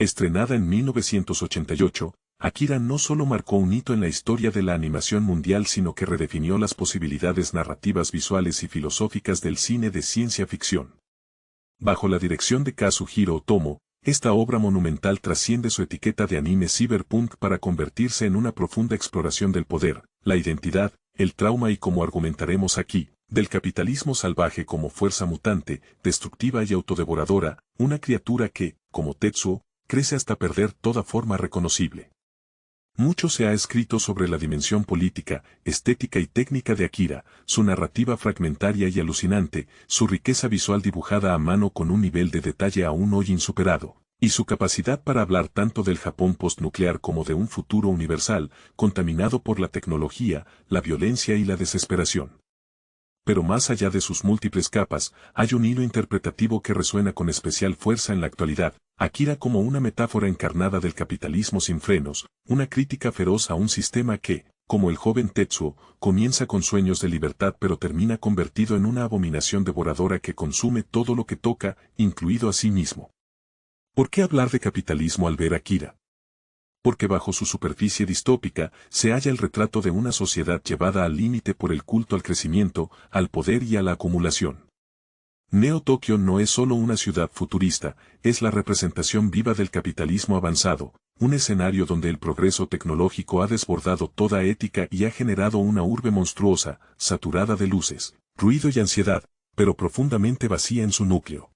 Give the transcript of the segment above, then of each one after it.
Estrenada en 1988, Akira no solo marcó un hito en la historia de la animación mundial sino que redefinió las posibilidades narrativas visuales y filosóficas del cine de ciencia ficción. Bajo la dirección de Kazuhiro Otomo, esta obra monumental trasciende su etiqueta de anime cyberpunk para convertirse en una profunda exploración del poder, la identidad, el trauma y, como argumentaremos aquí, del capitalismo salvaje como fuerza mutante, destructiva y autodevoradora, una criatura que, como Tetsuo, crece hasta perder toda forma reconocible. Mucho se ha escrito sobre la dimensión política, estética y técnica de Akira, su narrativa fragmentaria y alucinante, su riqueza visual dibujada a mano con un nivel de detalle aún hoy insuperado, y su capacidad para hablar tanto del Japón postnuclear como de un futuro universal, contaminado por la tecnología, la violencia y la desesperación. Pero más allá de sus múltiples capas, hay un hilo interpretativo que resuena con especial fuerza en la actualidad, Akira como una metáfora encarnada del capitalismo sin frenos, una crítica feroz a un sistema que, como el joven Tetsuo, comienza con sueños de libertad pero termina convertido en una abominación devoradora que consume todo lo que toca, incluido a sí mismo. ¿Por qué hablar de capitalismo al ver Akira? Porque bajo su superficie distópica se halla el retrato de una sociedad llevada al límite por el culto al crecimiento, al poder y a la acumulación. Neo Tokio no es solo una ciudad futurista, es la representación viva del capitalismo avanzado, un escenario donde el progreso tecnológico ha desbordado toda ética y ha generado una urbe monstruosa, saturada de luces, ruido y ansiedad, pero profundamente vacía en su núcleo.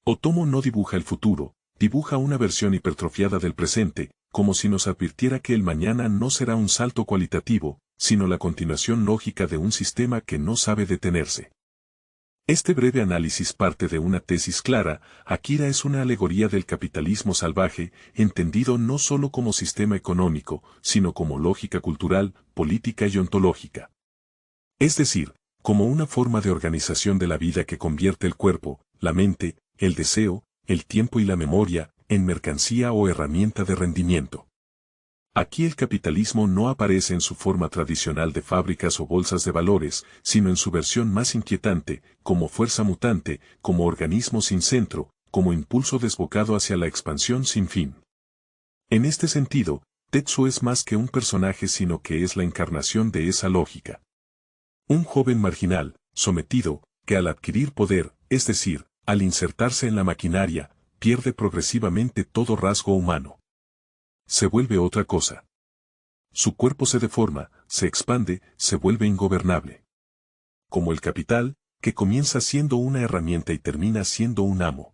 Otomo no dibuja el futuro, dibuja una versión hipertrofiada del presente, como si nos advirtiera que el mañana no será un salto cualitativo, sino la continuación lógica de un sistema que no sabe detenerse. Este breve análisis parte de una tesis clara: Akira es una alegoría del capitalismo salvaje, entendido no solo como sistema económico, sino como lógica cultural, política y ontológica. Es decir, como una forma de organización de la vida que convierte el cuerpo, la mente, el deseo, el tiempo y la memoria, en mercancía o herramienta de rendimiento. Aquí el capitalismo no aparece en su forma tradicional de fábricas o bolsas de valores, sino en su versión más inquietante, como fuerza mutante, como organismo sin centro, como impulso desbocado hacia la expansión sin fin. En este sentido, Tetsuo es más que un personaje sino que es la encarnación de esa lógica. Un joven marginal, sometido, que al adquirir poder, es decir, al insertarse en la maquinaria, pierde progresivamente todo rasgo humano. Se vuelve otra cosa. Su cuerpo se deforma, se expande, se vuelve ingobernable. Como el capital, que comienza siendo una herramienta y termina siendo un amo.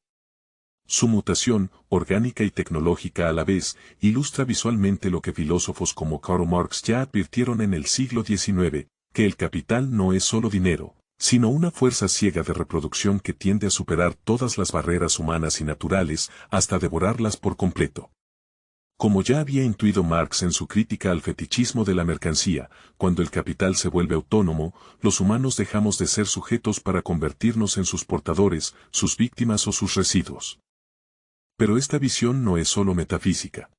Su mutación, orgánica y tecnológica a la vez, ilustra visualmente lo que filósofos como Karl Marx ya advirtieron en el siglo XIX, que el capital no es solo dinero, sino una fuerza ciega de reproducción que tiende a superar todas las barreras humanas y naturales, hasta devorarlas por completo. Como ya había intuido Marx en su crítica al fetichismo de la mercancía, cuando el capital se vuelve autónomo, los humanos dejamos de ser sujetos para convertirnos en sus portadores, sus víctimas o sus residuos. Pero esta visión no es solo metafísica.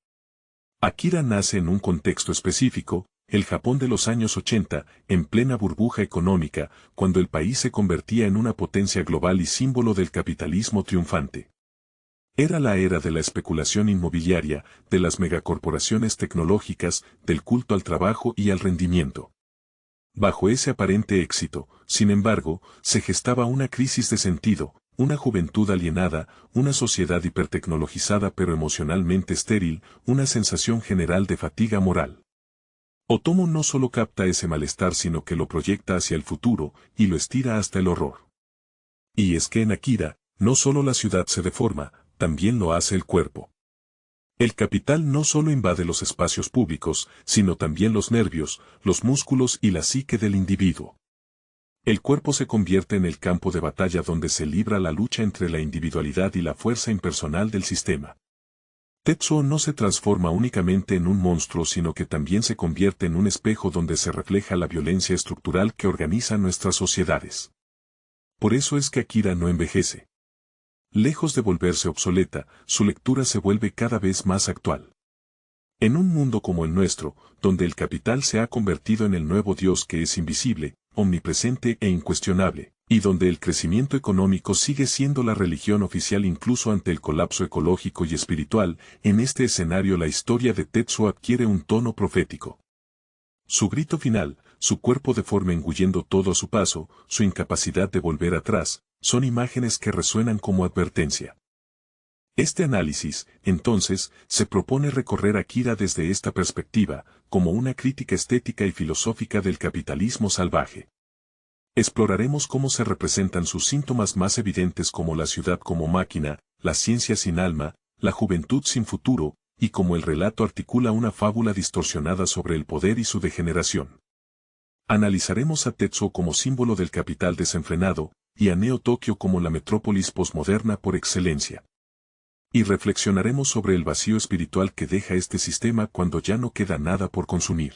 Akira nace en un contexto específico, el Japón de los años 80, en plena burbuja económica, cuando el país se convertía en una potencia global y símbolo del capitalismo triunfante. Era la era de la especulación inmobiliaria, de las megacorporaciones tecnológicas, del culto al trabajo y al rendimiento. Bajo ese aparente éxito, sin embargo, se gestaba una crisis de sentido, una juventud alienada, una sociedad hipertecnologizada pero emocionalmente estéril, una sensación general de fatiga moral. Otomo no solo capta ese malestar sino que lo proyecta hacia el futuro, y lo estira hasta el horror. Y es que en Akira, no solo la ciudad se deforma, también lo hace el cuerpo. El capital no solo invade los espacios públicos, sino también los nervios, los músculos y la psique del individuo. El cuerpo se convierte en el campo de batalla donde se libra la lucha entre la individualidad y la fuerza impersonal del sistema. Tetsuo no se transforma únicamente en un monstruo sino que también se convierte en un espejo donde se refleja la violencia estructural que organiza nuestras sociedades. Por eso es que Akira no envejece. Lejos de volverse obsoleta, su lectura se vuelve cada vez más actual. En un mundo como el nuestro, donde el capital se ha convertido en el nuevo Dios que es invisible, omnipresente e incuestionable, Y donde el crecimiento económico sigue siendo la religión oficial incluso ante el colapso ecológico y espiritual, en este escenario la historia de Tetsuo adquiere un tono profético. Su grito final, su cuerpo deforme engullendo todo a su paso, su incapacidad de volver atrás, son imágenes que resuenan como advertencia. Este análisis, entonces, se propone recorrer a Akira desde esta perspectiva, como una crítica estética y filosófica del capitalismo salvaje. Exploraremos cómo se representan sus síntomas más evidentes como la ciudad como máquina, la ciencia sin alma, la juventud sin futuro, y cómo el relato articula una fábula distorsionada sobre el poder y su degeneración. Analizaremos a Tetsuo como símbolo del capital desenfrenado, y a Neo Tokio como la metrópolis posmoderna por excelencia. Y reflexionaremos sobre el vacío espiritual que deja este sistema cuando ya no queda nada por consumir.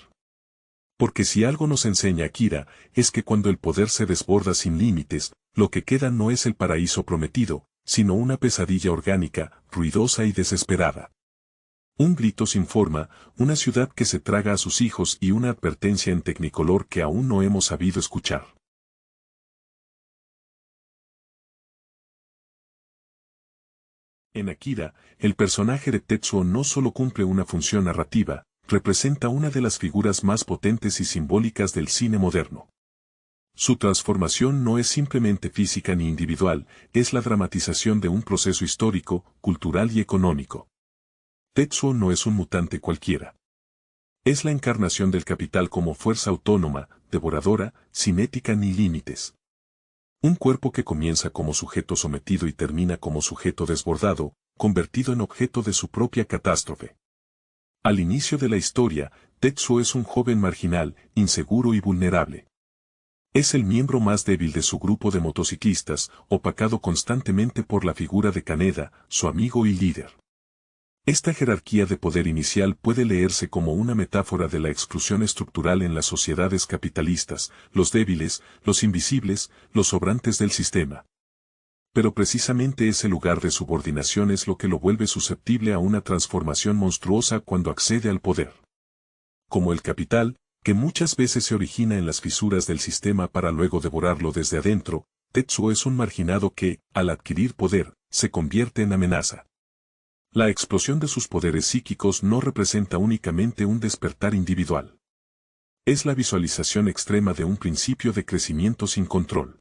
Porque si algo nos enseña Akira, es que cuando el poder se desborda sin límites, lo que queda no es el paraíso prometido, sino una pesadilla orgánica, ruidosa y desesperada. Un grito sin forma, una ciudad que se traga a sus hijos y una advertencia en tecnicolor que aún no hemos sabido escuchar. En Akira, el personaje de Tetsuo no solo cumple una función narrativa, representa una de las figuras más potentes y simbólicas del cine moderno. Su transformación no es simplemente física ni individual, es la dramatización de un proceso histórico, cultural y económico. Tetsuo no es un mutante cualquiera. Es la encarnación del capital como fuerza autónoma, devoradora, sin ética ni límites. Un cuerpo que comienza como sujeto sometido y termina como sujeto desbordado, convertido en objeto de su propia catástrofe. Al inicio de la historia, Tetsuo es un joven marginal, inseguro y vulnerable. Es el miembro más débil de su grupo de motociclistas, opacado constantemente por la figura de Kaneda, su amigo y líder. Esta jerarquía de poder inicial puede leerse como una metáfora de la exclusión estructural en las sociedades capitalistas, los débiles, los invisibles, los sobrantes del sistema. Pero precisamente ese lugar de subordinación es lo que lo vuelve susceptible a una transformación monstruosa cuando accede al poder. Como el capital, que muchas veces se origina en las fisuras del sistema para luego devorarlo desde adentro, Tetsuo es un marginado que, al adquirir poder, se convierte en amenaza. La explosión de sus poderes psíquicos no representa únicamente un despertar individual. Es la visualización extrema de un principio de crecimiento sin control.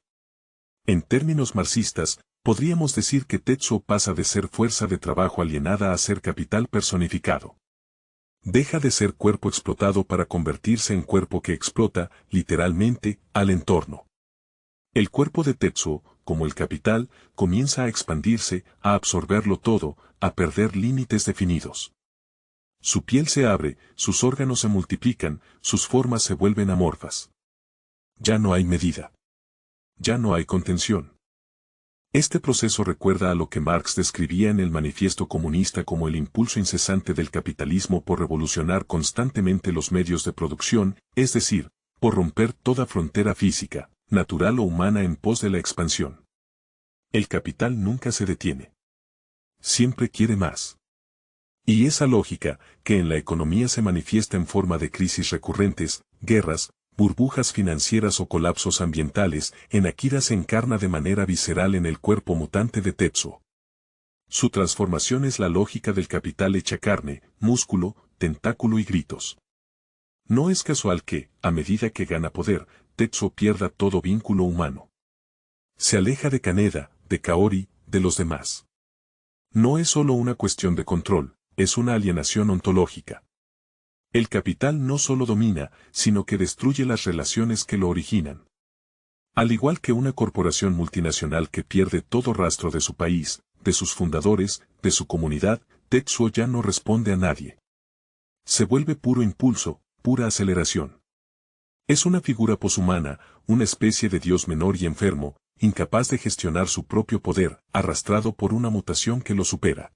En términos marxistas, podríamos decir que Tetsuo pasa de ser fuerza de trabajo alienada a ser capital personificado. Deja de ser cuerpo explotado para convertirse en cuerpo que explota, literalmente, al entorno. El cuerpo de Tetsuo, como el capital, comienza a expandirse, a absorberlo todo, a perder límites definidos. Su piel se abre, sus órganos se multiplican, sus formas se vuelven amorfas. Ya no hay medida. Ya no hay contención. Este proceso recuerda a lo que Marx describía en el Manifiesto Comunista como el impulso incesante del capitalismo por revolucionar constantemente los medios de producción, es decir, por romper toda frontera física, natural o humana en pos de la expansión. El capital nunca se detiene. Siempre quiere más. Y esa lógica, que en la economía se manifiesta en forma de crisis recurrentes, guerras, burbujas financieras o colapsos ambientales, en Akira se encarna de manera visceral en el cuerpo mutante de Tetsuo. Su transformación es la lógica del capital hecha carne, músculo, tentáculo y gritos. No es casual que, a medida que gana poder, Tetsuo pierda todo vínculo humano. Se aleja de Kaneda, de Kaori, de los demás. No es solo una cuestión de control, es una alienación ontológica. El capital no solo domina, sino que destruye las relaciones que lo originan. Al igual que una corporación multinacional que pierde todo rastro de su país, de sus fundadores, de su comunidad, Tetsuo ya no responde a nadie. Se vuelve puro impulso, pura aceleración. Es una figura poshumana, una especie de dios menor y enfermo, incapaz de gestionar su propio poder, arrastrado por una mutación que lo supera.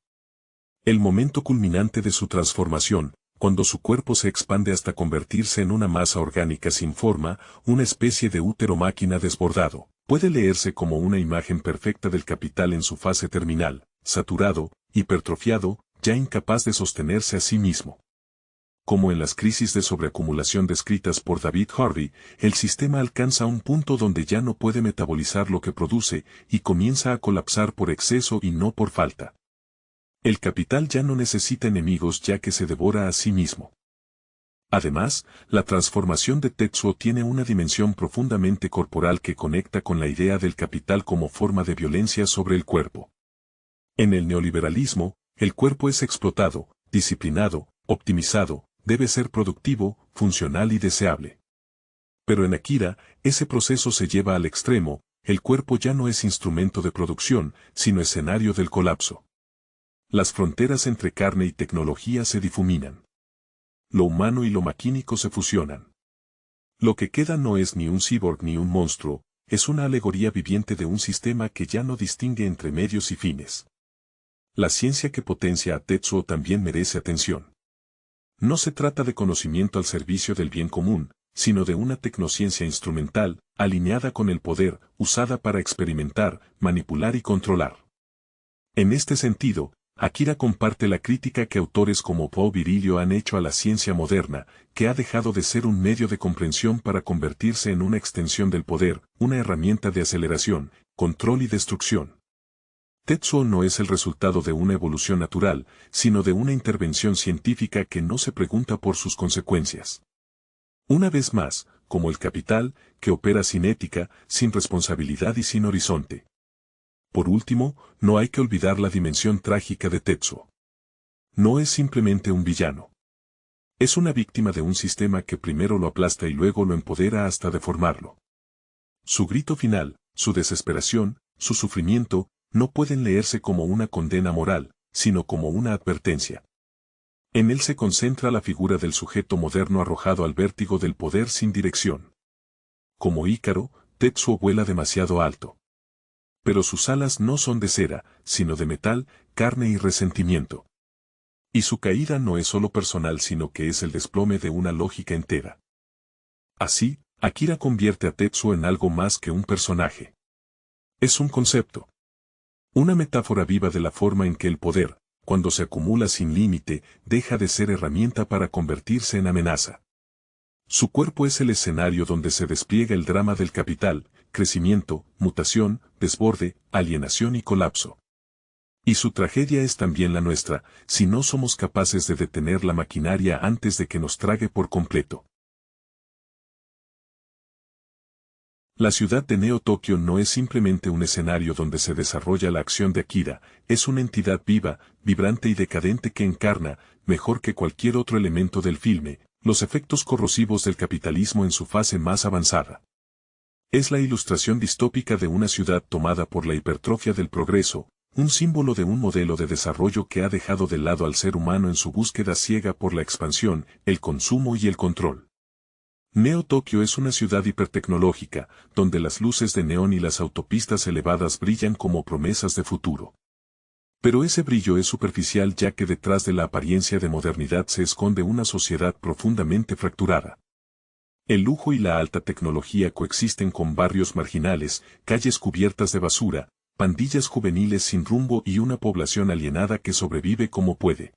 El momento culminante de su transformación, cuando su cuerpo se expande hasta convertirse en una masa orgánica sin forma, una especie de útero máquina desbordado, puede leerse como una imagen perfecta del capital en su fase terminal, saturado, hipertrofiado, ya incapaz de sostenerse a sí mismo. Como en las crisis de sobreacumulación descritas por David Harvey, el sistema alcanza un punto donde ya no puede metabolizar lo que produce y comienza a colapsar por exceso y no por falta. El capital ya no necesita enemigos ya que se devora a sí mismo. Además, la transformación de Tetsuo tiene una dimensión profundamente corporal que conecta con la idea del capital como forma de violencia sobre el cuerpo. En el neoliberalismo, el cuerpo es explotado, disciplinado, optimizado, debe ser productivo, funcional y deseable. Pero en Akira, ese proceso se lleva al extremo, el cuerpo ya no es instrumento de producción, sino escenario del colapso. Las fronteras entre carne y tecnología se difuminan. Lo humano y lo maquínico se fusionan. Lo que queda no es ni un cyborg ni un monstruo, es una alegoría viviente de un sistema que ya no distingue entre medios y fines. La ciencia que potencia a Tetsuo también merece atención. No se trata de conocimiento al servicio del bien común, sino de una tecnociencia instrumental, alineada con el poder, usada para experimentar, manipular y controlar. En este sentido, Akira comparte la crítica que autores como Paul Virilio han hecho a la ciencia moderna, que ha dejado de ser un medio de comprensión para convertirse en una extensión del poder, una herramienta de aceleración, control y destrucción. Tetsuo no es el resultado de una evolución natural, sino de una intervención científica que no se pregunta por sus consecuencias. Una vez más, como el capital, que opera sin ética, sin responsabilidad y sin horizonte. Por último, no hay que olvidar la dimensión trágica de Tetsuo. No es simplemente un villano. Es una víctima de un sistema que primero lo aplasta y luego lo empodera hasta deformarlo. Su grito final, su desesperación, su sufrimiento, no pueden leerse como una condena moral, sino como una advertencia. En él se concentra la figura del sujeto moderno arrojado al vértigo del poder sin dirección. Como Ícaro, Tetsuo vuela demasiado alto. Pero sus alas no son de cera, sino de metal, carne y resentimiento. Y su caída no es solo personal sino que es el desplome de una lógica entera. Así, Akira convierte a Tetsuo en algo más que un personaje. Es un concepto. Una metáfora viva de la forma en que el poder, cuando se acumula sin límite, deja de ser herramienta para convertirse en amenaza. Su cuerpo es el escenario donde se despliega el drama del capital, crecimiento, mutación, desborde, alienación y colapso. Y su tragedia es también la nuestra, si no somos capaces de detener la maquinaria antes de que nos trague por completo. La ciudad de Neo Tokio no es simplemente un escenario donde se desarrolla la acción de Akira, es una entidad viva, vibrante y decadente que encarna, mejor que cualquier otro elemento del filme, los efectos corrosivos del capitalismo en su fase más avanzada. Es la ilustración distópica de una ciudad tomada por la hipertrofia del progreso, un símbolo de un modelo de desarrollo que ha dejado de lado al ser humano en su búsqueda ciega por la expansión, el consumo y el control. Neo Tokio es una ciudad hipertecnológica, donde las luces de neón y las autopistas elevadas brillan como promesas de futuro. Pero ese brillo es superficial ya que detrás de la apariencia de modernidad se esconde una sociedad profundamente fracturada. El lujo y la alta tecnología coexisten con barrios marginales, calles cubiertas de basura, pandillas juveniles sin rumbo y una población alienada que sobrevive como puede.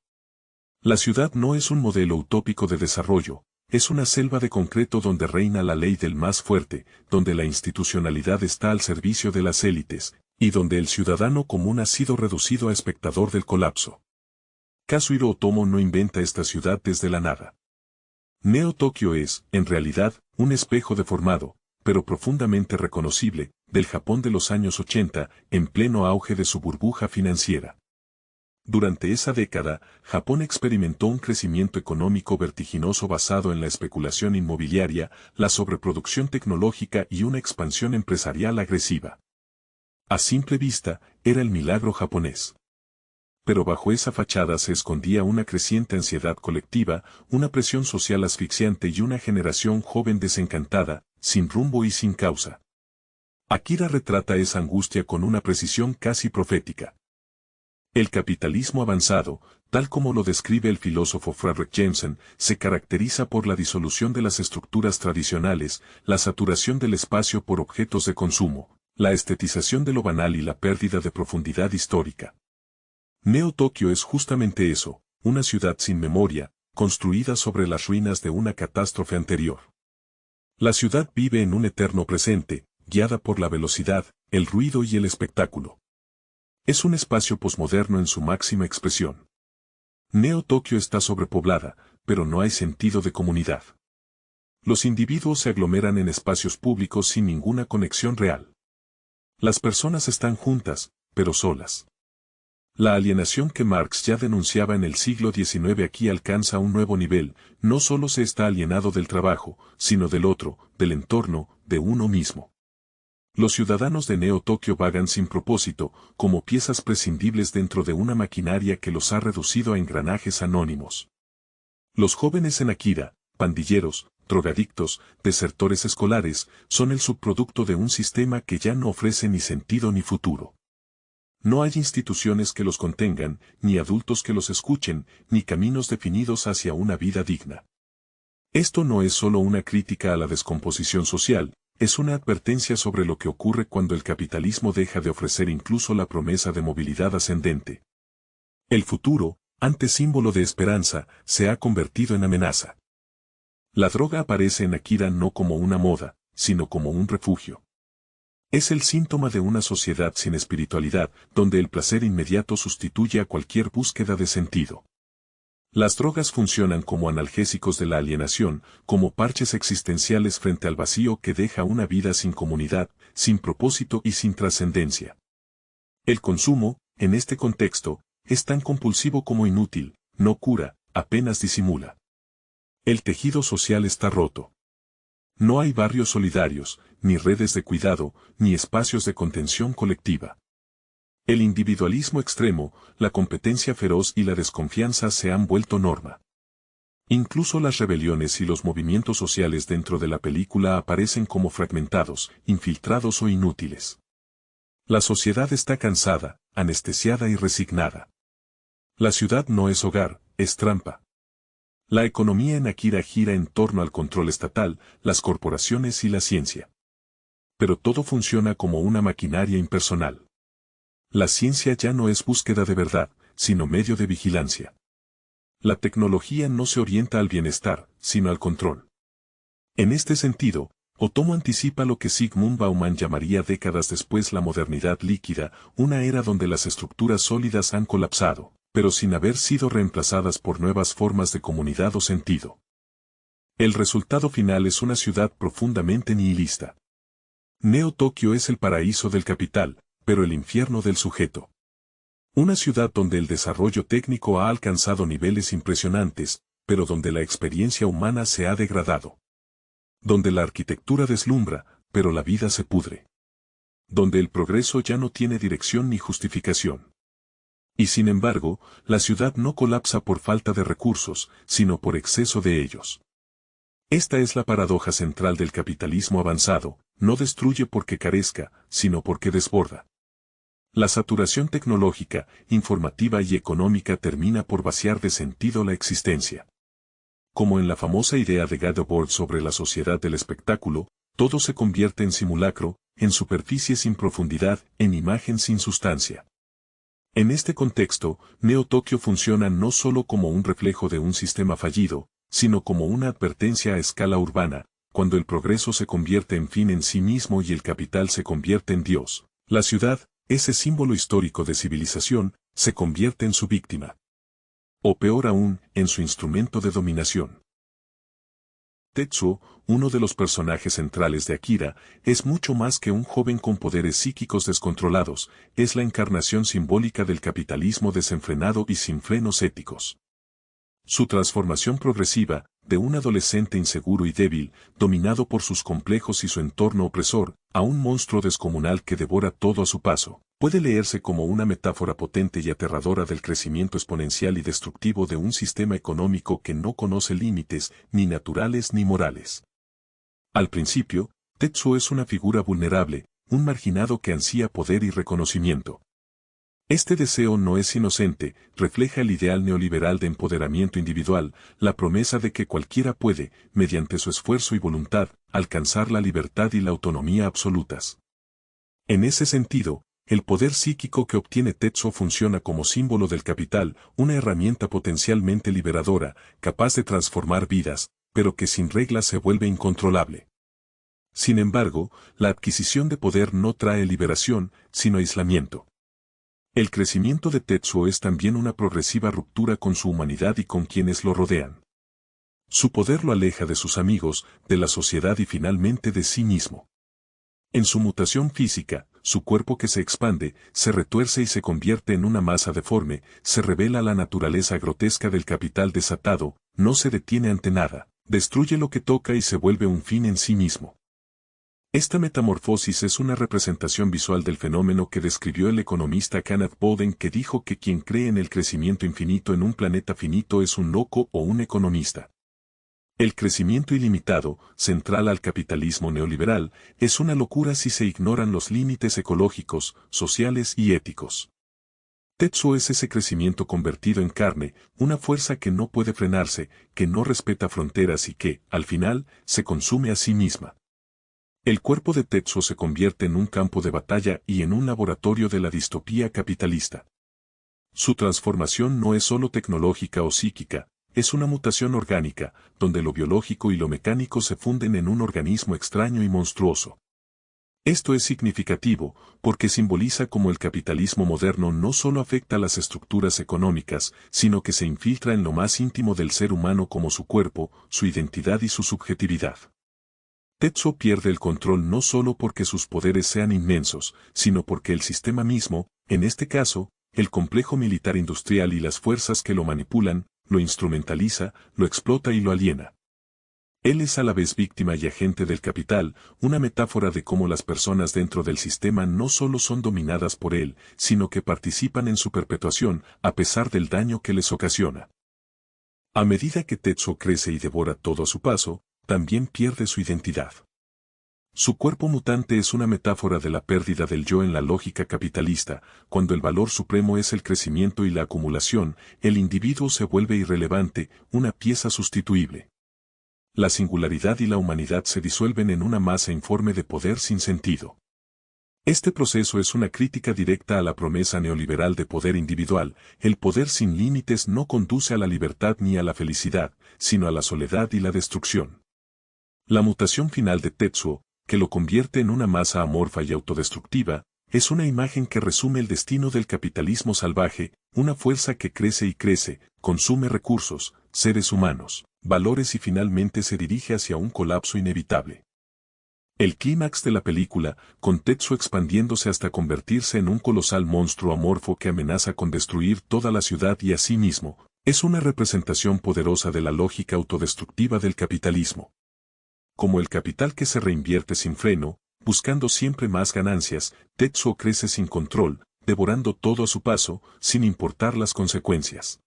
La ciudad no es un modelo utópico de desarrollo, es una selva de concreto donde reina la ley del más fuerte, donde la institucionalidad está al servicio de las élites, y donde el ciudadano común ha sido reducido a espectador del colapso. Kazuhiro Otomo no inventa esta ciudad desde la nada. Neo Tokio es, en realidad, un espejo deformado, pero profundamente reconocible, del Japón de los años 80, en pleno auge de su burbuja financiera. Durante esa década, Japón experimentó un crecimiento económico vertiginoso basado en la especulación inmobiliaria, la sobreproducción tecnológica y una expansión empresarial agresiva. A simple vista, era el milagro japonés. Pero bajo esa fachada se escondía una creciente ansiedad colectiva, una presión social asfixiante y una generación joven desencantada, sin rumbo y sin causa. Akira retrata esa angustia con una precisión casi profética. El capitalismo avanzado, tal como lo describe el filósofo Fredrick Jameson, se caracteriza por la disolución de las estructuras tradicionales, la saturación del espacio por objetos de consumo, la estetización de lo banal y la pérdida de profundidad histórica. Neo Tokio es justamente eso, una ciudad sin memoria, construida sobre las ruinas de una catástrofe anterior. La ciudad vive en un eterno presente, guiada por la velocidad, el ruido y el espectáculo. Es un espacio posmoderno en su máxima expresión. Neo Tokio está sobrepoblada, pero no hay sentido de comunidad. Los individuos se aglomeran en espacios públicos sin ninguna conexión real. Las personas están juntas, pero solas. La alienación que Marx ya denunciaba en el siglo XIX aquí alcanza un nuevo nivel, no solo se está alienado del trabajo, sino del otro, del entorno, de uno mismo. Los ciudadanos de Neo Tokio vagan sin propósito, como piezas prescindibles dentro de una maquinaria que los ha reducido a engranajes anónimos. Los jóvenes en Akira, pandilleros, drogadictos, desertores escolares, son el subproducto de un sistema que ya no ofrece ni sentido ni futuro. No hay instituciones que los contengan, ni adultos que los escuchen, ni caminos definidos hacia una vida digna. Esto no es solo una crítica a la descomposición social, es una advertencia sobre lo que ocurre cuando el capitalismo deja de ofrecer incluso la promesa de movilidad ascendente. El futuro, antes símbolo de esperanza, se ha convertido en amenaza. La droga aparece en Akira no como una moda, sino como un refugio. Es el síntoma de una sociedad sin espiritualidad, donde el placer inmediato sustituye a cualquier búsqueda de sentido. Las drogas funcionan como analgésicos de la alienación, como parches existenciales frente al vacío que deja una vida sin comunidad, sin propósito y sin trascendencia. El consumo, en este contexto, es tan compulsivo como inútil, no cura, apenas disimula. El tejido social está roto. No hay barrios solidarios, ni redes de cuidado, ni espacios de contención colectiva. El individualismo extremo, la competencia feroz y la desconfianza se han vuelto norma. Incluso las rebeliones y los movimientos sociales dentro de la película aparecen como fragmentados, infiltrados o inútiles. La sociedad está cansada, anestesiada y resignada. La ciudad no es hogar, es trampa. La economía en Akira gira en torno al control estatal, las corporaciones y la ciencia. Pero todo funciona como una maquinaria impersonal. La ciencia ya no es búsqueda de verdad, sino medio de vigilancia. La tecnología no se orienta al bienestar, sino al control. En este sentido, Otomo anticipa lo que Zygmunt Bauman llamaría décadas después la modernidad líquida, una era donde las estructuras sólidas han colapsado, pero sin haber sido reemplazadas por nuevas formas de comunidad o sentido. El resultado final es una ciudad profundamente nihilista. Neo Tokio es el paraíso del capital, pero el infierno del sujeto. Una ciudad donde el desarrollo técnico ha alcanzado niveles impresionantes, pero donde la experiencia humana se ha degradado. Donde la arquitectura deslumbra, pero la vida se pudre. Donde el progreso ya no tiene dirección ni justificación. Y sin embargo, la ciudad no colapsa por falta de recursos, sino por exceso de ellos. Esta es la paradoja central del capitalismo avanzado, no destruye porque carezca, sino porque desborda. La saturación tecnológica, informativa y económica termina por vaciar de sentido la existencia. Como en la famosa idea de Gadebord sobre la sociedad del espectáculo, todo se convierte en simulacro, en superficie sin profundidad, en imagen sin sustancia. En este contexto, Neo Tokio funciona no solo como un reflejo de un sistema fallido, sino como una advertencia a escala urbana, cuando el progreso se convierte en fin en sí mismo y el capital se convierte en Dios. La ciudad, ese símbolo histórico de civilización, se convierte en su víctima. O peor aún, en su instrumento de dominación. Tetsuo, uno de los personajes centrales de Akira, es mucho más que un joven con poderes psíquicos descontrolados, es la encarnación simbólica del capitalismo desenfrenado y sin frenos éticos. Su transformación progresiva, de un adolescente inseguro y débil, dominado por sus complejos y su entorno opresor, a un monstruo descomunal que devora todo a su paso, puede leerse como una metáfora potente y aterradora del crecimiento exponencial y destructivo de un sistema económico que no conoce límites, ni naturales ni morales. Al principio, Tetsuo es una figura vulnerable, un marginado que ansía poder y reconocimiento. Este deseo no es inocente, refleja el ideal neoliberal de empoderamiento individual, la promesa de que cualquiera puede, mediante su esfuerzo y voluntad, alcanzar la libertad y la autonomía absolutas. En ese sentido, el poder psíquico que obtiene Tetsuo funciona como símbolo del capital, una herramienta potencialmente liberadora, capaz de transformar vidas, pero que sin reglas se vuelve incontrolable. Sin embargo, la adquisición de poder no trae liberación, sino aislamiento. El crecimiento de Tetsuo es también una progresiva ruptura con su humanidad y con quienes lo rodean. Su poder lo aleja de sus amigos, de la sociedad y finalmente de sí mismo. En su mutación física, su cuerpo que se expande, se retuerce y se convierte en una masa deforme, se revela la naturaleza grotesca del capital desatado, no se detiene ante nada, destruye lo que toca y se vuelve un fin en sí mismo. Esta metamorfosis es una representación visual del fenómeno que describió el economista Kenneth Bowden, que dijo que quien cree en el crecimiento infinito en un planeta finito es un loco o un economista. El crecimiento ilimitado, central al capitalismo neoliberal, es una locura si se ignoran los límites ecológicos, sociales y éticos. Tetsuo es ese crecimiento convertido en carne, una fuerza que no puede frenarse, que no respeta fronteras y que, al final, se consume a sí misma. El cuerpo de Tetsuo se convierte en un campo de batalla y en un laboratorio de la distopía capitalista. Su transformación no es solo tecnológica o psíquica, es una mutación orgánica, donde lo biológico y lo mecánico se funden en un organismo extraño y monstruoso. Esto es significativo, porque simboliza cómo el capitalismo moderno no solo afecta las estructuras económicas, sino que se infiltra en lo más íntimo del ser humano como su cuerpo, su identidad y su subjetividad. Tetsuo pierde el control no solo porque sus poderes sean inmensos, sino porque el sistema mismo, en este caso, el complejo militar industrial y las fuerzas que lo manipulan, lo instrumentaliza, lo explota y lo aliena. Él es a la vez víctima y agente del capital, una metáfora de cómo las personas dentro del sistema no solo son dominadas por él, sino que participan en su perpetuación, a pesar del daño que les ocasiona. A medida que Tetsuo crece y devora todo a su paso, también pierde su identidad. Su cuerpo mutante es una metáfora de la pérdida del yo en la lógica capitalista. Cuando el valor supremo es el crecimiento y la acumulación, el individuo se vuelve irrelevante, una pieza sustituible. La singularidad y la humanidad se disuelven en una masa informe de poder sin sentido. Este proceso es una crítica directa a la promesa neoliberal de poder individual. El poder sin límites no conduce a la libertad ni a la felicidad, sino a la soledad y la destrucción. La mutación final de Tetsuo, que lo convierte en una masa amorfa y autodestructiva, es una imagen que resume el destino del capitalismo salvaje, una fuerza que crece y crece, consume recursos, seres humanos, valores y finalmente se dirige hacia un colapso inevitable. El clímax de la película, con Tetsuo expandiéndose hasta convertirse en un colosal monstruo amorfo que amenaza con destruir toda la ciudad y a sí mismo, es una representación poderosa de la lógica autodestructiva del capitalismo. Como el capital que se reinvierte sin freno, buscando siempre más ganancias, Tetsuo crece sin control, devorando todo a su paso, sin importar las consecuencias.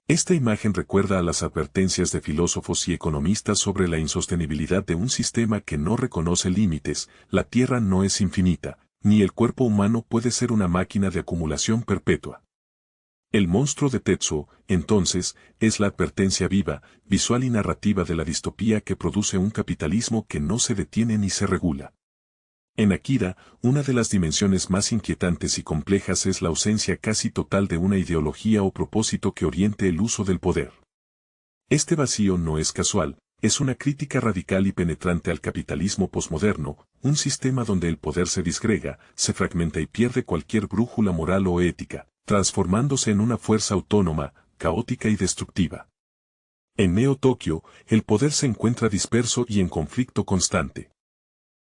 Esta imagen recuerda a las advertencias de filósofos y economistas sobre la insostenibilidad de un sistema que no reconoce límites. La Tierra no es infinita, ni el cuerpo humano puede ser una máquina de acumulación perpetua. El monstruo de Tetsuo, entonces, es la advertencia viva, visual y narrativa de la distopía que produce un capitalismo que no se detiene ni se regula. En Akira, una de las dimensiones más inquietantes y complejas es la ausencia casi total de una ideología o propósito que oriente el uso del poder. Este vacío no es casual, es una crítica radical y penetrante al capitalismo posmoderno, un sistema donde el poder se disgrega, se fragmenta y pierde cualquier brújula moral o ética, transformándose en una fuerza autónoma, caótica y destructiva. En Neo Tokio, el poder se encuentra disperso y en conflicto constante.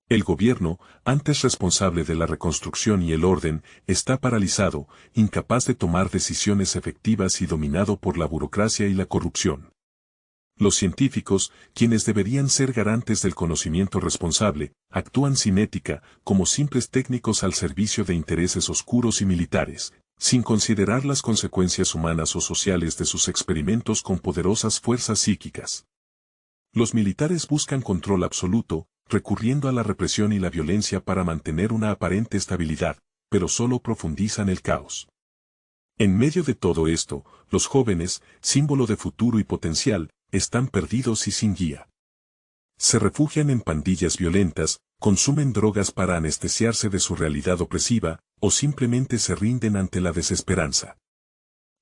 El gobierno, antes responsable de la reconstrucción y el orden, está paralizado, incapaz de tomar decisiones efectivas y dominado por la burocracia y la corrupción. Los científicos, quienes deberían ser garantes del conocimiento responsable, actúan sin ética, como simples técnicos al servicio de intereses oscuros y militares, sin considerar las consecuencias humanas o sociales de sus experimentos con poderosas fuerzas psíquicas. Los militares buscan control absoluto, recurriendo a la represión y la violencia para mantener una aparente estabilidad, pero solo profundizan el caos. En medio de todo esto, los jóvenes, símbolo de futuro y potencial, están perdidos y sin guía. Se refugian en pandillas violentas, consumen drogas para anestesiarse de su realidad opresiva, o simplemente se rinden ante la desesperanza.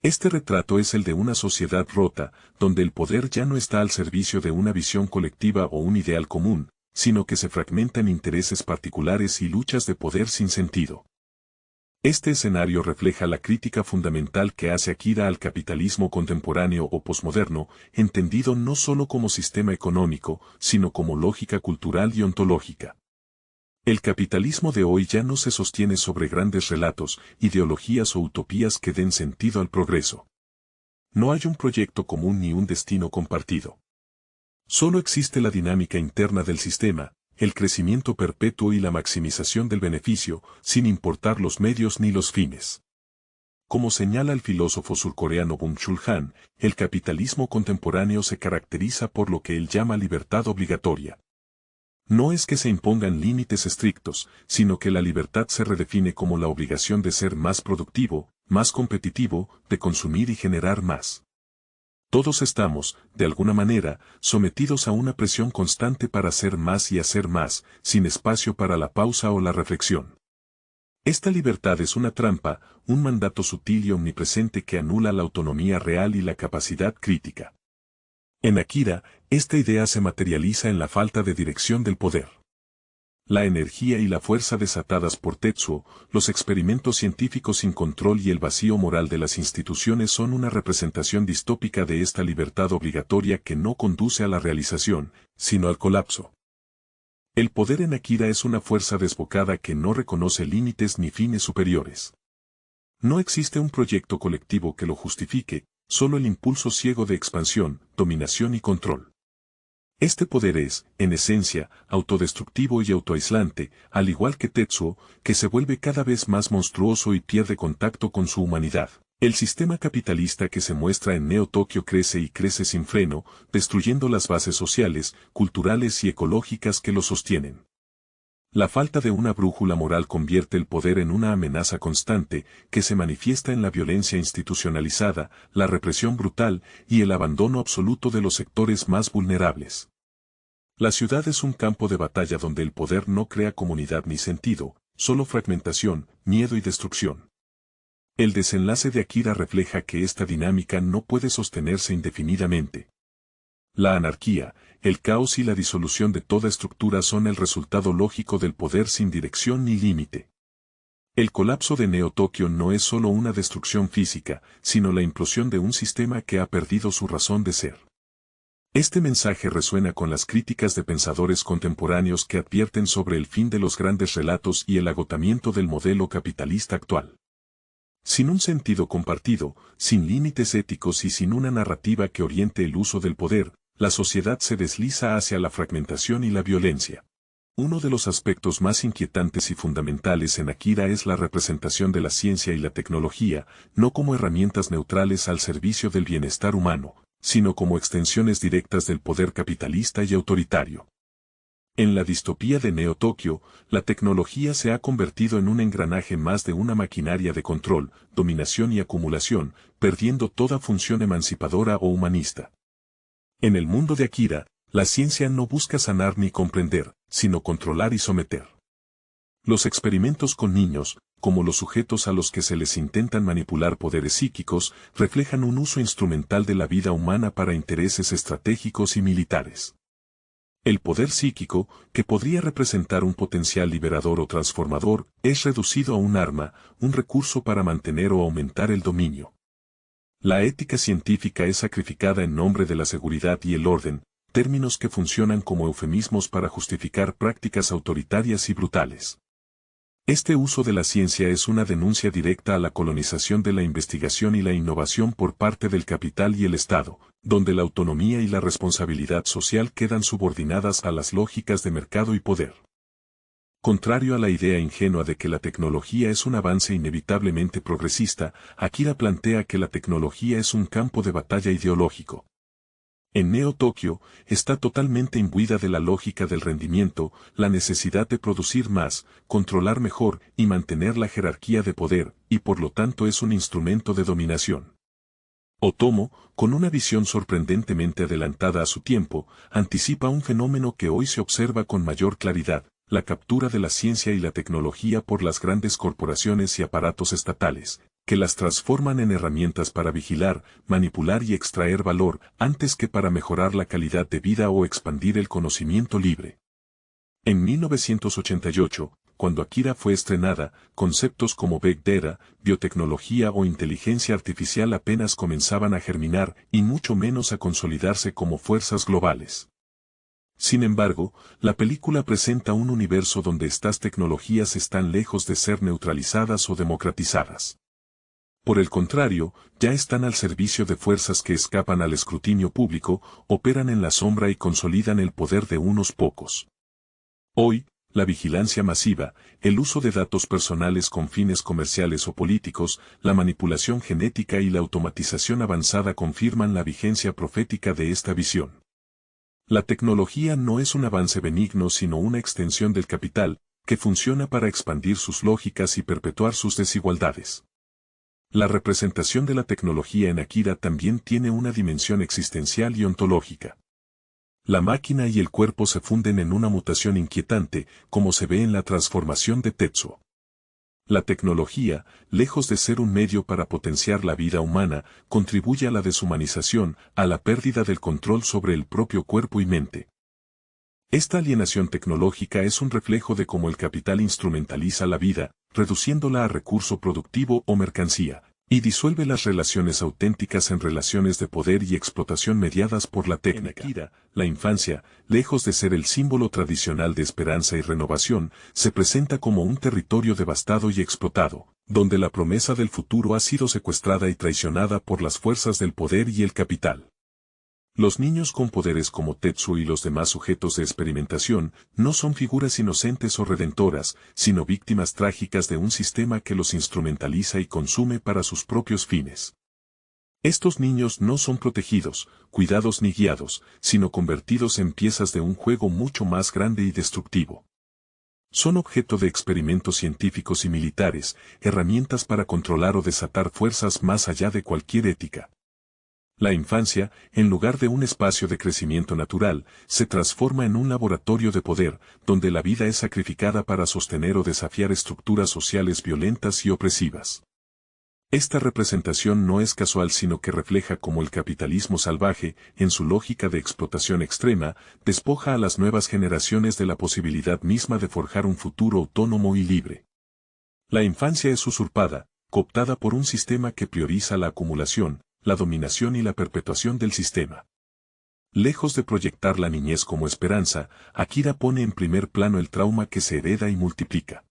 Este retrato es el de una sociedad rota, donde el poder ya no está al servicio de una visión colectiva o un ideal común, sino que se fragmentan intereses particulares y luchas de poder sin sentido. Este escenario refleja la crítica fundamental que hace Akira al capitalismo contemporáneo o posmoderno, entendido no solo como sistema económico, sino como lógica cultural y ontológica. El capitalismo de hoy ya no se sostiene sobre grandes relatos, ideologías o utopías que den sentido al progreso. No hay un proyecto común ni un destino compartido. Solo existe la dinámica interna del sistema, el crecimiento perpetuo y la maximización del beneficio, sin importar los medios ni los fines. Como señala el filósofo surcoreano Byung-Chul Han, el capitalismo contemporáneo se caracteriza por lo que él llama libertad obligatoria. No es que se impongan límites estrictos, sino que la libertad se redefine como la obligación de ser más productivo, más competitivo, de consumir y generar más. Todos estamos, de alguna manera, sometidos a una presión constante para hacer más y hacer más, sin espacio para la pausa o la reflexión. Esta libertad es una trampa, un mandato sutil y omnipresente que anula la autonomía real y la capacidad crítica. En Akira, esta idea se materializa en la falta de dirección del poder. La energía y la fuerza desatadas por Tetsuo, los experimentos científicos sin control y el vacío moral de las instituciones son una representación distópica de esta libertad obligatoria que no conduce a la realización, sino al colapso. El poder en Akira es una fuerza desbocada que no reconoce límites ni fines superiores. No existe un proyecto colectivo que lo justifique, solo el impulso ciego de expansión, dominación y control. Este poder es, en esencia, autodestructivo y autoaislante, al igual que Tetsuo, que se vuelve cada vez más monstruoso y pierde contacto con su humanidad. El sistema capitalista que se muestra en Neo Tokio crece y crece sin freno, destruyendo las bases sociales, culturales y ecológicas que lo sostienen. La falta de una brújula moral convierte el poder en una amenaza constante, que se manifiesta en la violencia institucionalizada, la represión brutal y el abandono absoluto de los sectores más vulnerables. La ciudad es un campo de batalla donde el poder no crea comunidad ni sentido, solo fragmentación, miedo y destrucción. El desenlace de Akira refleja que esta dinámica no puede sostenerse indefinidamente. La anarquía, el caos y la disolución de toda estructura son el resultado lógico del poder sin dirección ni límite. El colapso de Neo Tokio no es solo una destrucción física, sino la implosión de un sistema que ha perdido su razón de ser. Este mensaje resuena con las críticas de pensadores contemporáneos que advierten sobre el fin de los grandes relatos y el agotamiento del modelo capitalista actual. Sin un sentido compartido, sin límites éticos y sin una narrativa que oriente el uso del poder, la sociedad se desliza hacia la fragmentación y la violencia. Uno de los aspectos más inquietantes y fundamentales en Akira es la representación de la ciencia y la tecnología, no como herramientas neutrales al servicio del bienestar humano, sino como extensiones directas del poder capitalista y autoritario. En la distopía de Neo Tokio, la tecnología se ha convertido en un engranaje más de una maquinaria de control, dominación y acumulación, perdiendo toda función emancipadora o humanista. En el mundo de Akira, la ciencia no busca sanar ni comprender, sino controlar y someter. Los experimentos con niños, como los sujetos a los que se les intentan manipular poderes psíquicos, reflejan un uso instrumental de la vida humana para intereses estratégicos y militares. El poder psíquico, que podría representar un potencial liberador o transformador, es reducido a un arma, un recurso para mantener o aumentar el dominio. La ética científica es sacrificada en nombre de la seguridad y el orden, términos que funcionan como eufemismos para justificar prácticas autoritarias y brutales. Este uso de la ciencia es una denuncia directa a la colonización de la investigación y la innovación por parte del capital y el Estado, donde la autonomía y la responsabilidad social quedan subordinadas a las lógicas de mercado y poder. Contrario a la idea ingenua de que la tecnología es un avance inevitablemente progresista, Akira plantea que la tecnología es un campo de batalla ideológico. En Neo Tokio, está totalmente imbuida de la lógica del rendimiento, la necesidad de producir más, controlar mejor y mantener la jerarquía de poder, y por lo tanto es un instrumento de dominación. Otomo, con una visión sorprendentemente adelantada a su tiempo, anticipa un fenómeno que hoy se observa con mayor claridad, la captura de la ciencia y la tecnología por las grandes corporaciones y aparatos estatales, que las transforman en herramientas para vigilar, manipular y extraer valor antes que para mejorar la calidad de vida o expandir el conocimiento libre. En 1988, cuando Akira fue estrenada, conceptos como Big Data, biotecnología o inteligencia artificial apenas comenzaban a germinar y mucho menos a consolidarse como fuerzas globales. Sin embargo, la película presenta un universo donde estas tecnologías están lejos de ser neutralizadas o democratizadas. Por el contrario, ya están al servicio de fuerzas que escapan al escrutinio público, operan en la sombra y consolidan el poder de unos pocos. Hoy, la vigilancia masiva, el uso de datos personales con fines comerciales o políticos, la manipulación genética y la automatización avanzada confirman la vigencia profética de esta visión. La tecnología no es un avance benigno sino una extensión del capital, que funciona para expandir sus lógicas y perpetuar sus desigualdades. La representación de la tecnología en Akira también tiene una dimensión existencial y ontológica. La máquina y el cuerpo se funden en una mutación inquietante, como se ve en la transformación de Tetsuo. La tecnología, lejos de ser un medio para potenciar la vida humana, contribuye a la deshumanización, a la pérdida del control sobre el propio cuerpo y mente. Esta alienación tecnológica es un reflejo de cómo el capital instrumentaliza la vida, reduciéndola a recurso productivo o mercancía, y disuelve las relaciones auténticas en relaciones de poder y explotación mediadas por la técnica. En Akira, la infancia, lejos de ser el símbolo tradicional de esperanza y renovación, se presenta como un territorio devastado y explotado, donde la promesa del futuro ha sido secuestrada y traicionada por las fuerzas del poder y el capital. Los niños con poderes como Tetsuo y los demás sujetos de experimentación no son figuras inocentes o redentoras, sino víctimas trágicas de un sistema que los instrumentaliza y consume para sus propios fines. Estos niños no son protegidos, cuidados ni guiados, sino convertidos en piezas de un juego mucho más grande y destructivo. Son objeto de experimentos científicos y militares, herramientas para controlar o desatar fuerzas más allá de cualquier ética. La infancia, en lugar de un espacio de crecimiento natural, se transforma en un laboratorio de poder, donde la vida es sacrificada para sostener o desafiar estructuras sociales violentas y opresivas. Esta representación no es casual sino que refleja cómo el capitalismo salvaje, en su lógica de explotación extrema, despoja a las nuevas generaciones de la posibilidad misma de forjar un futuro autónomo y libre. La infancia es usurpada, cooptada por un sistema que prioriza la acumulación, la dominación y la perpetuación del sistema. Lejos de proyectar la niñez como esperanza, Akira pone en primer plano el trauma que se hereda y multiplica.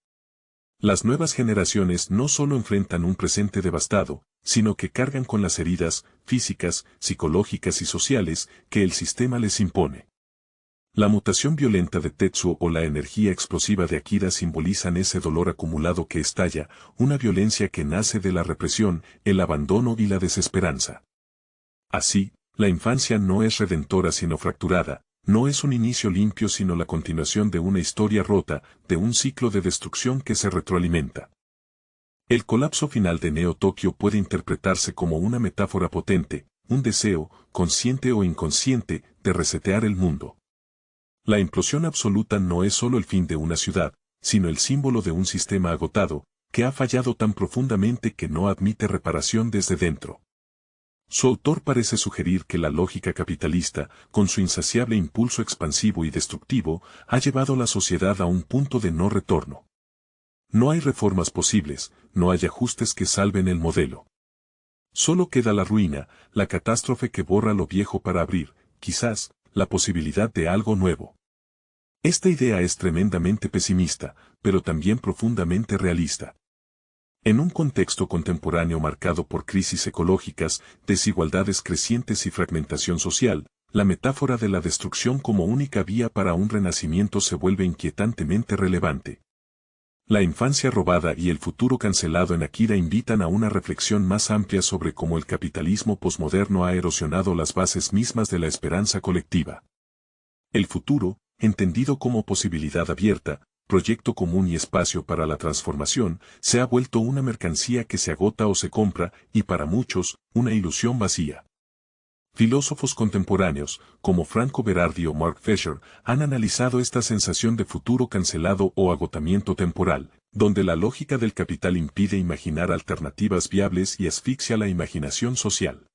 Las nuevas generaciones no solo enfrentan un presente devastado, sino que cargan con las heridas, físicas, psicológicas y sociales, que el sistema les impone. La mutación violenta de Tetsuo o la energía explosiva de Akira simbolizan ese dolor acumulado que estalla, una violencia que nace de la represión, el abandono y la desesperanza. Así, la infancia no es redentora sino fracturada, no es un inicio limpio sino la continuación de una historia rota, de un ciclo de destrucción que se retroalimenta. El colapso final de Neo Tokio puede interpretarse como una metáfora potente, un deseo, consciente o inconsciente, de resetear el mundo. La implosión absoluta no es solo el fin de una ciudad, sino el símbolo de un sistema agotado, que ha fallado tan profundamente que no admite reparación desde dentro. Su autor parece sugerir que la lógica capitalista, con su insaciable impulso expansivo y destructivo, ha llevado a la sociedad a un punto de no retorno. No hay reformas posibles, no hay ajustes que salven el modelo. Solo queda la ruina, la catástrofe que borra lo viejo para abrir, quizás, la posibilidad de algo nuevo. Esta idea es tremendamente pesimista, pero también profundamente realista. En un contexto contemporáneo marcado por crisis ecológicas, desigualdades crecientes y fragmentación social, la metáfora de la destrucción como única vía para un renacimiento se vuelve inquietantemente relevante. La infancia robada y el futuro cancelado en Akira invitan a una reflexión más amplia sobre cómo el capitalismo posmoderno ha erosionado las bases mismas de la esperanza colectiva. El futuro, entendido como posibilidad abierta, proyecto común y espacio para la transformación, se ha vuelto una mercancía que se agota o se compra, y para muchos, una ilusión vacía. Filósofos contemporáneos, como Franco Berardi o Mark Fisher, han analizado esta sensación de futuro cancelado o agotamiento temporal, donde la lógica del capital impide imaginar alternativas viables y asfixia la imaginación social.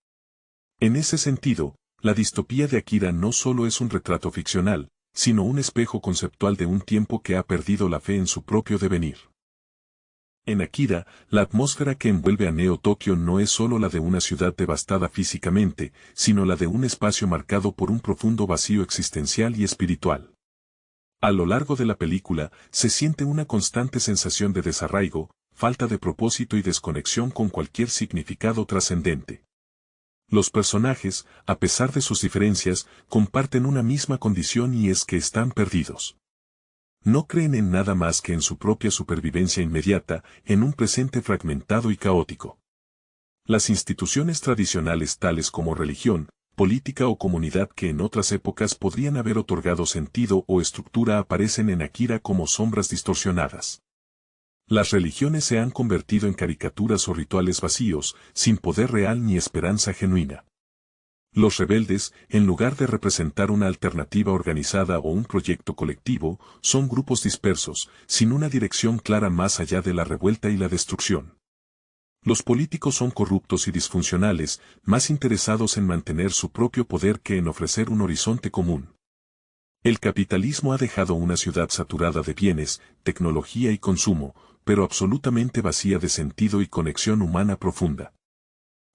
En ese sentido, la distopía de Akira no solo es un retrato ficcional, sino un espejo conceptual de un tiempo que ha perdido la fe en su propio devenir. En Akira, la atmósfera que envuelve a Neo Tokio no es solo la de una ciudad devastada físicamente, sino la de un espacio marcado por un profundo vacío existencial y espiritual. A lo largo de la película, se siente una constante sensación de desarraigo, falta de propósito y desconexión con cualquier significado trascendente. Los personajes, a pesar de sus diferencias, comparten una misma condición y es que están perdidos. No creen en nada más que en su propia supervivencia inmediata, en un presente fragmentado y caótico. Las instituciones tradicionales tales como religión, política o comunidad que en otras épocas podrían haber otorgado sentido o estructura aparecen en Akira como sombras distorsionadas. Las religiones se han convertido en caricaturas o rituales vacíos, sin poder real ni esperanza genuina. Los rebeldes, en lugar de representar una alternativa organizada o un proyecto colectivo, son grupos dispersos, sin una dirección clara más allá de la revuelta y la destrucción. Los políticos son corruptos y disfuncionales, más interesados en mantener su propio poder que en ofrecer un horizonte común. El capitalismo ha dejado una ciudad saturada de bienes, tecnología y consumo, pero absolutamente vacía de sentido y conexión humana profunda.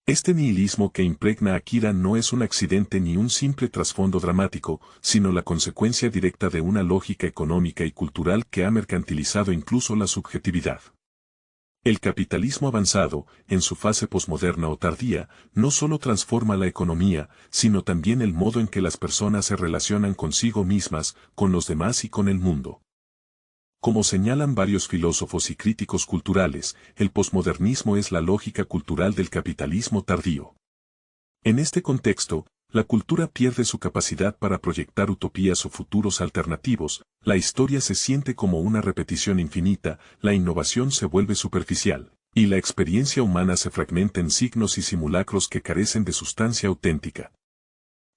Este nihilismo que impregna a Akira no es un accidente ni un simple trasfondo dramático, sino la consecuencia directa de una lógica económica y cultural que ha mercantilizado incluso la subjetividad. El capitalismo avanzado, en su fase posmoderna o tardía, no solo transforma la economía, sino también el modo en que las personas se relacionan consigo mismas, con los demás y con el mundo. Como señalan varios filósofos y críticos culturales, el posmodernismo es la lógica cultural del capitalismo tardío. En este contexto, la cultura pierde su capacidad para proyectar utopías o futuros alternativos, la historia se siente como una repetición infinita, la innovación se vuelve superficial, y la experiencia humana se fragmenta en signos y simulacros que carecen de sustancia auténtica.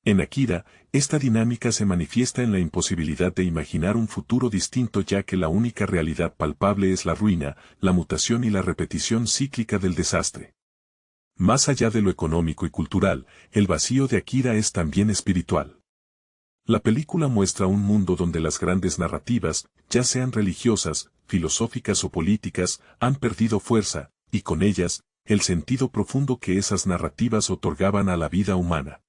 En Akira, esta dinámica se manifiesta en la imposibilidad de imaginar un futuro distinto ya que la única realidad palpable es la ruina, la mutación y la repetición cíclica del desastre. Más allá de lo económico y cultural, el vacío de Akira es también espiritual. La película muestra un mundo donde las grandes narrativas, ya sean religiosas, filosóficas o políticas, han perdido fuerza, y con ellas, el sentido profundo que esas narrativas otorgaban a la vida humana.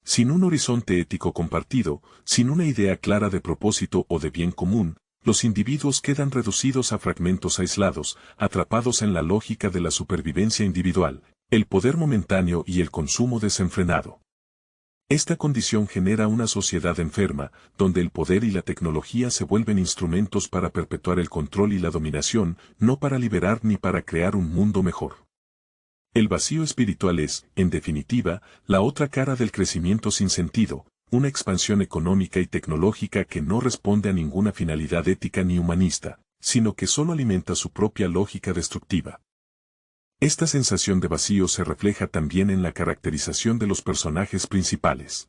Sin un horizonte ético compartido, sin una idea clara de propósito o de bien común, los individuos quedan reducidos a fragmentos aislados, atrapados en la lógica de la supervivencia individual, el poder momentáneo y el consumo desenfrenado. Esta condición genera una sociedad enferma, donde el poder y la tecnología se vuelven instrumentos para perpetuar el control y la dominación, no para liberar ni para crear un mundo mejor. El vacío espiritual es, en definitiva, la otra cara del crecimiento sin sentido, una expansión económica y tecnológica que no responde a ninguna finalidad ética ni humanista, sino que solo alimenta su propia lógica destructiva. Esta sensación de vacío se refleja también en la caracterización de los personajes principales.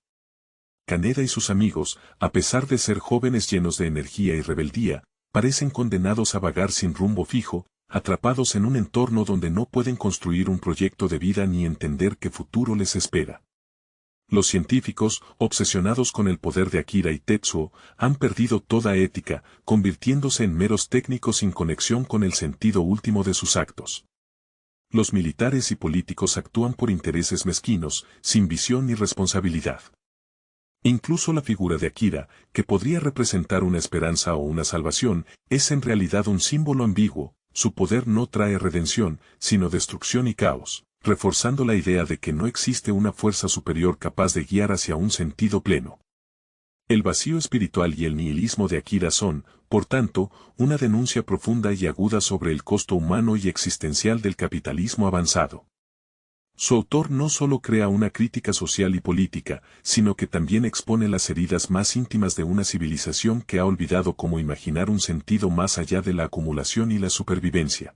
Kaneda y sus amigos, a pesar de ser jóvenes llenos de energía y rebeldía, parecen condenados a vagar sin rumbo fijo, atrapados en un entorno donde no pueden construir un proyecto de vida ni entender qué futuro les espera. Los científicos, obsesionados con el poder de Akira y Tetsuo, han perdido toda ética, convirtiéndose en meros técnicos sin conexión con el sentido último de sus actos. Los militares y políticos actúan por intereses mezquinos, sin visión ni responsabilidad. Incluso la figura de Akira, que podría representar una esperanza o una salvación, es en realidad un símbolo ambiguo. Su poder no trae redención, sino destrucción y caos, reforzando la idea de que no existe una fuerza superior capaz de guiar hacia un sentido pleno. El vacío espiritual y el nihilismo de Akira son, por tanto, una denuncia profunda y aguda sobre el costo humano y existencial del capitalismo avanzado. Su autor no solo crea una crítica social y política, sino que también expone las heridas más íntimas de una civilización que ha olvidado cómo imaginar un sentido más allá de la acumulación y la supervivencia.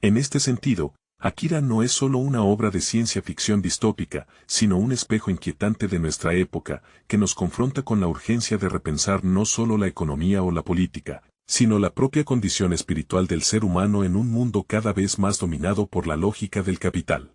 En este sentido, Akira no es solo una obra de ciencia ficción distópica, sino un espejo inquietante de nuestra época, que nos confronta con la urgencia de repensar no solo la economía o la política, sino la propia condición espiritual del ser humano en un mundo cada vez más dominado por la lógica del capital.